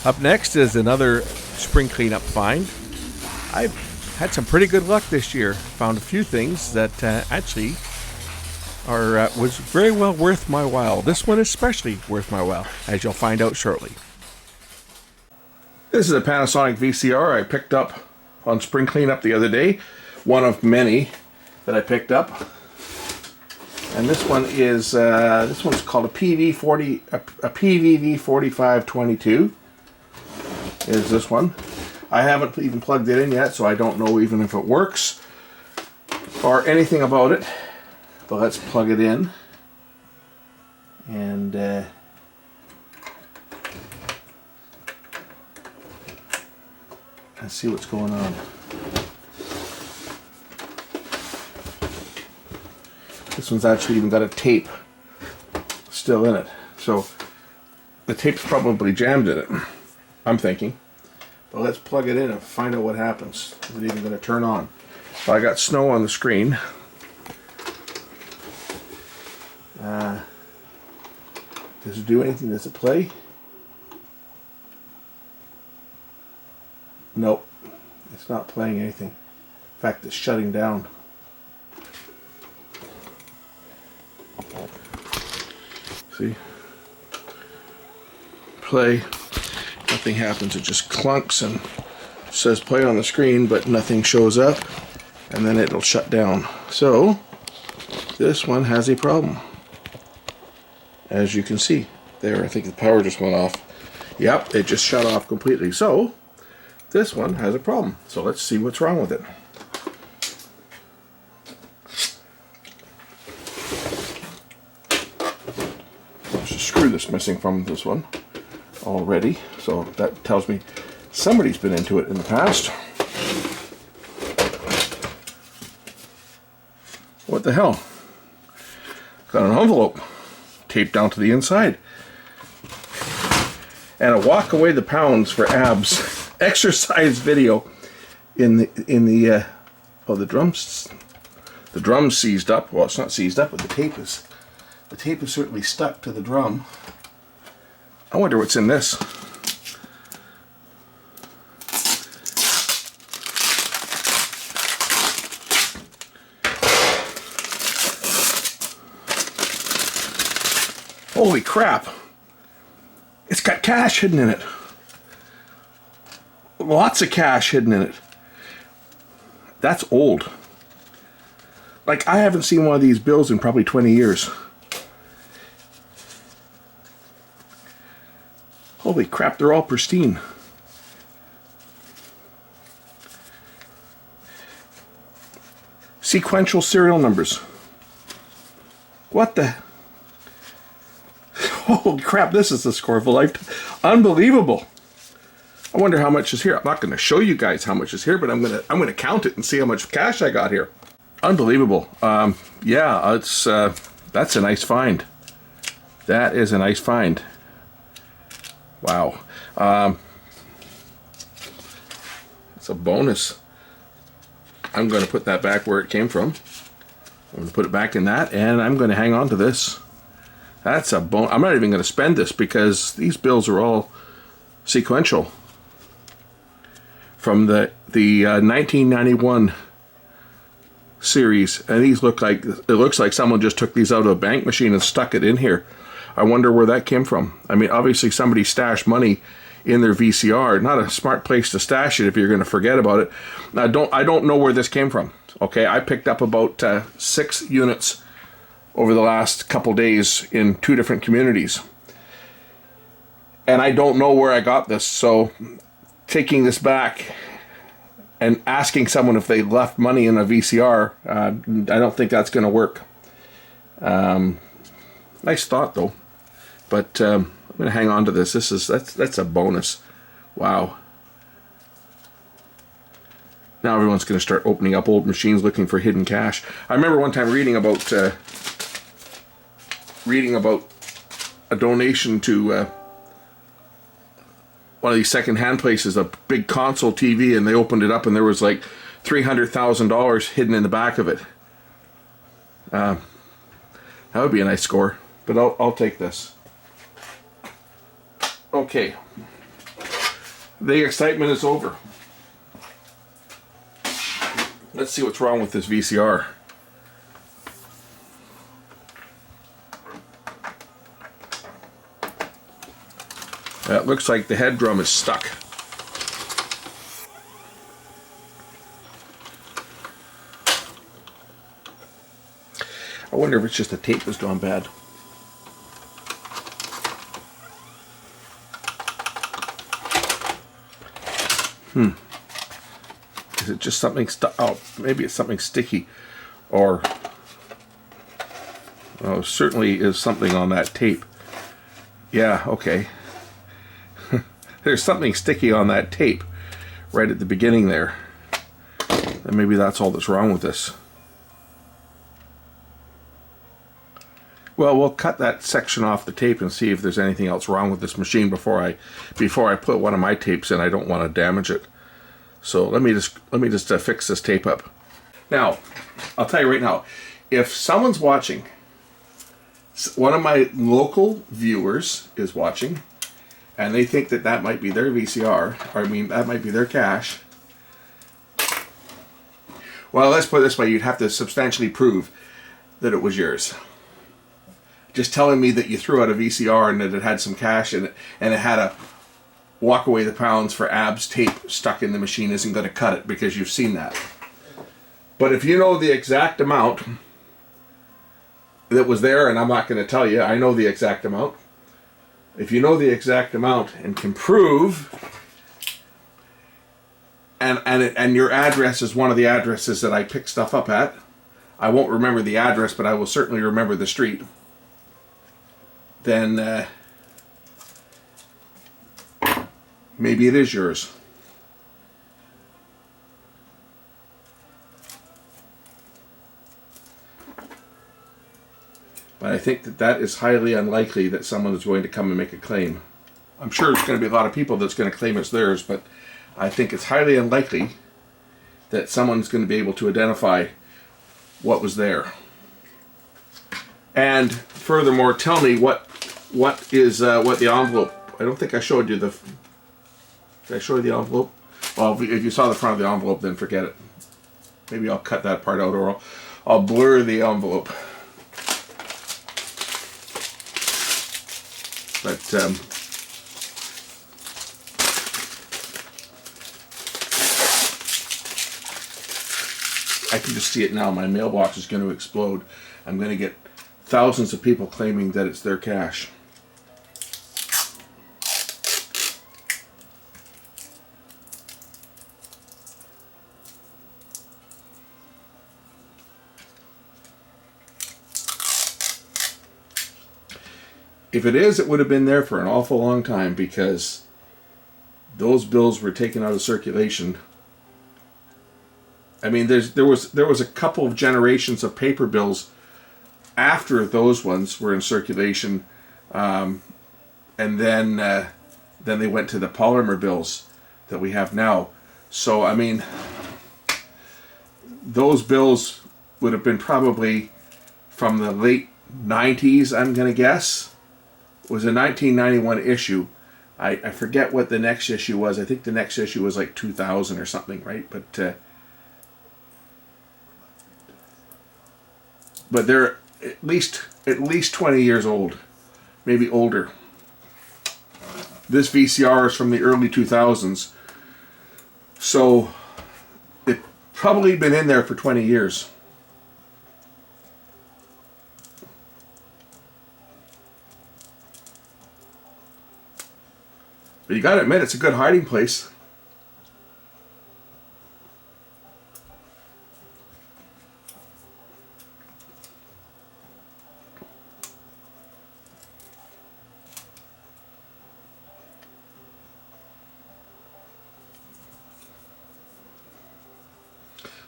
Up next is another spring cleanup find. I've had some pretty good luck this year. Found a few things that actually was very well worth my while. This one especially worth my while, as you'll find out shortly. This is a Panasonic VCR I picked up on spring cleanup the other day. One of many that I picked up. And this one is this one's called a PVV 4522. Is this one? I haven't even plugged it in yet, so I don't know even if it works or anything about it. But let's plug it in and see what's going on. This one's actually even got a tape still in it, so the tape's probably jammed in it, I'm thinking. But let's plug it in and find out what happens. Is it even going to turn on? Well, I got snow on the screen. Does it do anything? Does it play? Nope. It's not playing anything. In fact, it's shutting down. See? Play. Nothing happens. It just clunks and says play on the screen, but nothing shows up. And then it'll shut down. So, this one has a problem. As you can see. There, I think the power just went off. Yep, it just shut off completely. So, this one has a problem. So let's see what's wrong with it. There's a screw that's missing from this one already. So that tells me somebody's been into it in the past. What the hell? Got an envelope taped down to the inside. And a walk away the pounds for abs exercise video in the the drum's seized up. Well, it's not seized up, but the tape is certainly stuck to the drum. I wonder what's in this. Holy crap! It's got cash hidden in it. Lots of cash hidden in it. That's old. Like, I haven't seen one of these bills in probably 20 years. Holy crap, they're all pristine. Sequential serial numbers. What the? Holy crap, this is the score of a lifetime. Unbelievable. I wonder how much is here. I'm not going to show you guys how much is here, but I'm going to count it and see how much cash I got here. Unbelievable. Yeah, it's that's a nice find. That is a nice find. Wow. It's a bonus. I'm going to put that back where it came from. I'm going to put it back in that, and I'm going to hang on to this. That's a bonus. I'm not even going to spend this because these bills are all sequential. From the 1991 series, and these look like, it looks like someone just took these out of a bank machine and stuck it in here. I wonder where that came from. I mean, obviously somebody stashed money in their VCR. Not a smart place to stash it if you're going to forget about it. I don't know where this came from. Okay, I picked up about 6 units over the last couple days in 2 different communities, and I don't know where I got this. So taking this back and asking someone if they left money in a VCR, I don't think that's going to work. Nice thought though, but I'm going to hang on to this. That's a bonus. Wow. Now everyone's going to start opening up old machines looking for hidden cash. I remember one time reading about a donation to one of these second-hand places, a big console TV, and they opened it up and there was like $300,000 hidden in the back of it. That would be a nice score, but I'll take this. Okay. The excitement is over. Let's see what's wrong with this VCR. It looks like the head drum is stuck. I wonder if it's just the tape has gone bad. Is it just something stuck? Oh, maybe it's something sticky. Or, oh, certainly is something on that tape. Yeah, okay. There's something sticky on that tape right at the beginning there. And maybe that's all that's wrong with this. Well, we'll cut that section off the tape and see if there's anything else wrong with this machine before I put one of my tapes in. I don't want to damage it. So let me just fix this tape up. Now, I'll tell you right now, if someone's watching, one of my local viewers is watching, and they think that that might be their VCR, or I mean, that might be their cache. Well, let's put it this way, you'd have to substantially prove that it was yours. Just telling me that you threw out a VCR and that it had some cash in it, and it had a walk away the pounds for abs tape stuck in the machine isn't going to cut it, because you've seen that. But if you know the exact amount that was there, and I'm not going to tell you, I know the exact amount. If you know the exact amount and can prove, and your address is one of the addresses that I pick stuff up at, I won't remember the address, but I will certainly remember the street, then maybe it is yours. But I think that that is highly unlikely that someone is going to come and make a claim. I'm sure there's going to be a lot of people that's going to claim it's theirs, but I think it's highly unlikely that someone's going to be able to identify what was there. And furthermore, tell me what the envelope. I don't think I showed you the. Did I show you the envelope? Well, if you saw the front of the envelope, then forget it. Maybe I'll cut that part out, or I'll blur the envelope. But I can just see it now. My mailbox is going to explode. I'm going to get thousands of people claiming that it's their cash. If it is, it would have been there for an awful long time, because those bills were taken out of circulation. I mean, there was a couple of generations of paper bills after those ones were in circulation, and then they went to the polymer bills that we have now. So I mean, those bills would have been probably from the late 90s, I'm going to guess. It was a 1991 issue. I forget what the next issue was. I think the next issue was like 2000 or something, right? But they're at least 20 years old, maybe older. This VCR is from the early 2000s, so it's probably been in there for 20 years. But you gotta admit, it's a good hiding place.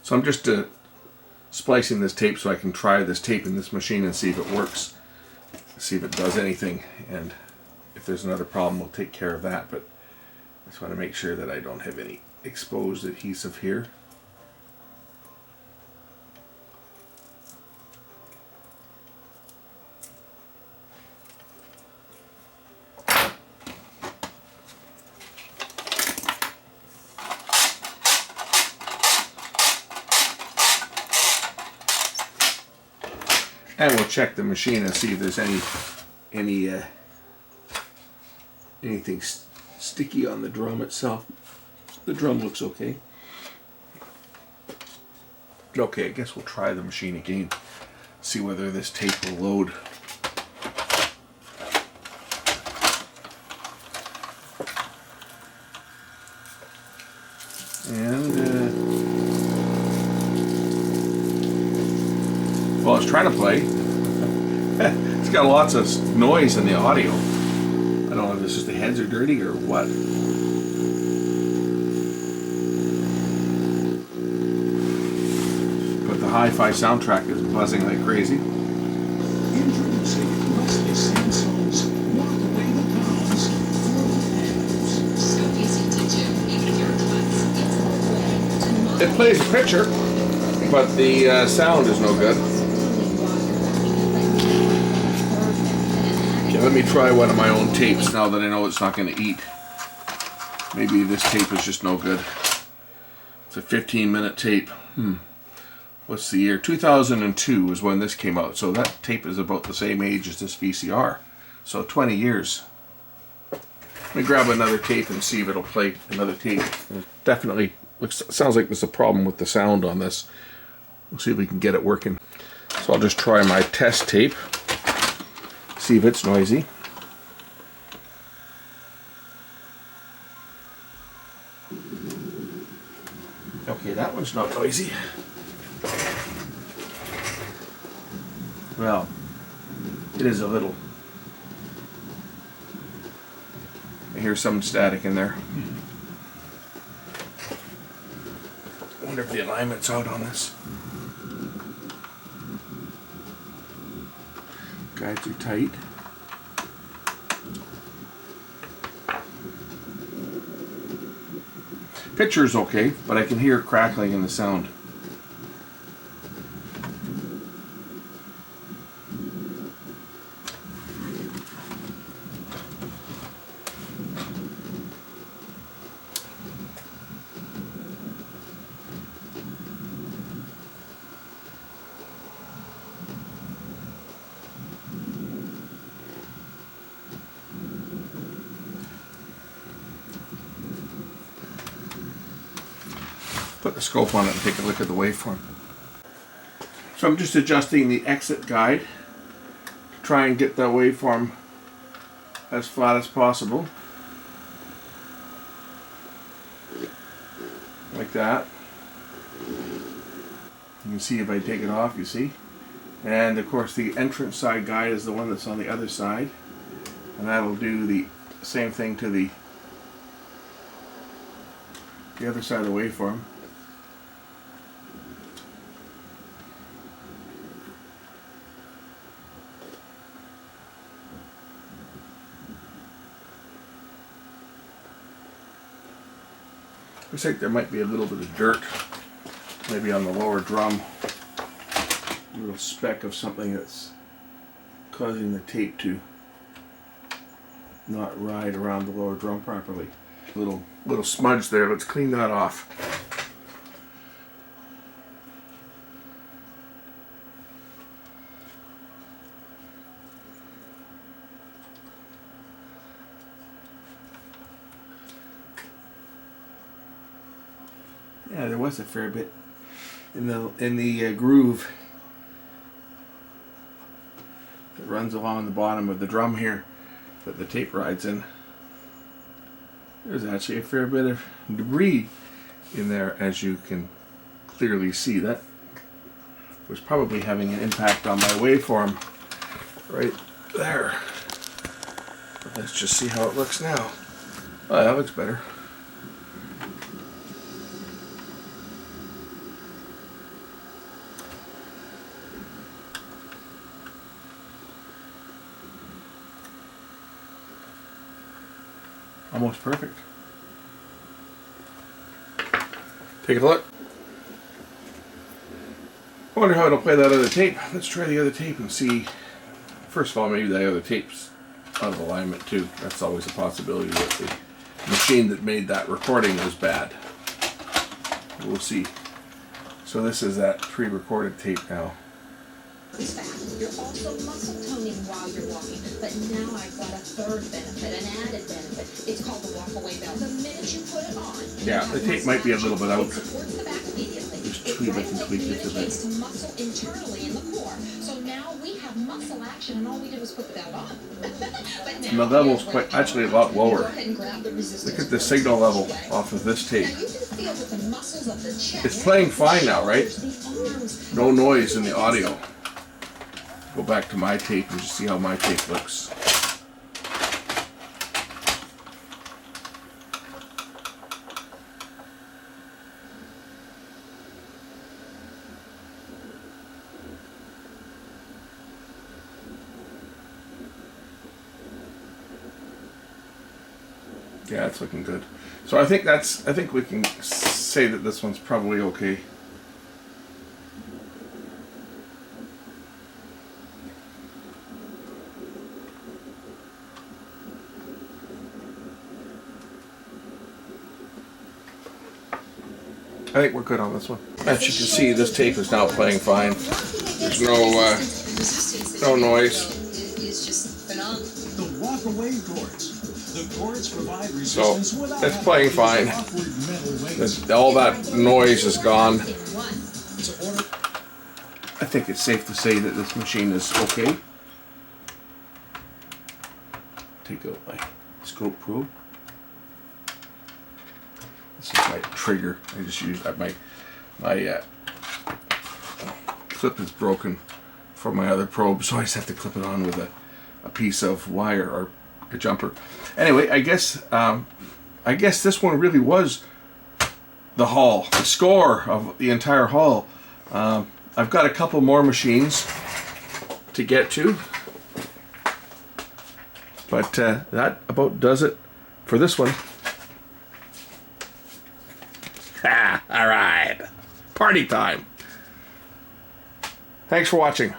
So I'm just splicing this tape so I can try this tape in this machine and see if it works, see if it does anything, and if there's another problem, we'll take care of that. But I just want to make sure that I don't have any exposed adhesive here. And we'll check the machine and see if there's anything sticky on the drum itself. The drum looks okay. Okay, I guess we'll try the machine again. See whether this tape will load. And well, it's trying to play. It's got lots of noise in the audio. I don't know if this is the heads are dirty or what. But the hi-fi soundtrack is buzzing like crazy. Introducing Wesley Samson's Walk Away the Pounds for So easy to do, even your It plays a picture, but the sound is no good. Okay, let me try one of my own tapes now that I know it's not going to eat. Maybe this tape is just no good. It's a 15-minute tape. What's the year? 2002 is when this came out. So that tape is about the same age as this VCR. So 20 years. Let me grab another tape and see if it'll play another tape. Definitely sounds like there's a problem with the sound on this. We'll see if we can get it working. So I'll just try my test tape. See if it's noisy. Okay, that one's not noisy. Well, it is a little. I hear some static in there. I wonder if the alignment's out on this. Guides are tight. Picture's okay, but I can hear crackling in the sound. Put the scope on it and take a look at the waveform. So I'm just adjusting the exit guide to try and get that waveform as flat as possible. Like that. You can see if I take it off, you see. And of course the entrance side guide is the one that's on the other side. And that'll do the same thing to the other side of the waveform. Looks like there might be a little bit of dirt, maybe on the lower drum. A little speck of something that's causing the tape to not ride around the lower drum properly. Little smudge there. Let's clean that off. Yeah, there was a fair bit in the groove that runs along the bottom of the drum here that the tape rides in. There's actually a fair bit of debris in there, as you can clearly see. That was probably having an impact on my waveform right there. But let's just see how it looks now. Oh, that looks better. Almost perfect. Take a look. I wonder how it'll play that other tape. Let's try the other tape and see. First of all, maybe the other tape's out of alignment too. That's always a possibility that the machine that made that recording was bad. We'll see. So this is that pre-recorded tape now. You're also muscle toning while you're walking. But now I've got a third benefit, an added benefit. It's called the walk-away belt. The minute you put it on, Yeah, the tape might be a little bit out. it supports the back immediately. Just It tweak it and regularly tweak it a bit. communicates to muscle internally in the core. So now we have muscle action, and all we did was put the belt on. But now And the level's here's quite where actually a lot Go lower. ahead and grab the resistance Look at the cord. signal level This way. off of this Now tape. you can feel that the muscles of the chest, It's playing fine now, right? the arms, No noise in the audio. Go back to my tape and just see how my tape looks. Yeah, it's looking good. So I think we can say that this one's probably okay. I think we're good on this one. As you can see, this tape is now playing fine. There's no noise. Is just phenomenal. The walk-away cords. The cords provide So resistance without it's playing fine. upward metal weight. All that noise is gone. in one. To order I think it's safe to say that this machine is okay. Take out my scope probe. This is my trigger. I just used that. My clip is broken for my other probe, so I just have to clip it on with a piece of wire or a jumper. Anyway, I guess this one really was the haul, the score of the entire haul. I've got a couple more machines to get to, but that about does it for this one. Ha! All right, party time. Thanks for watching.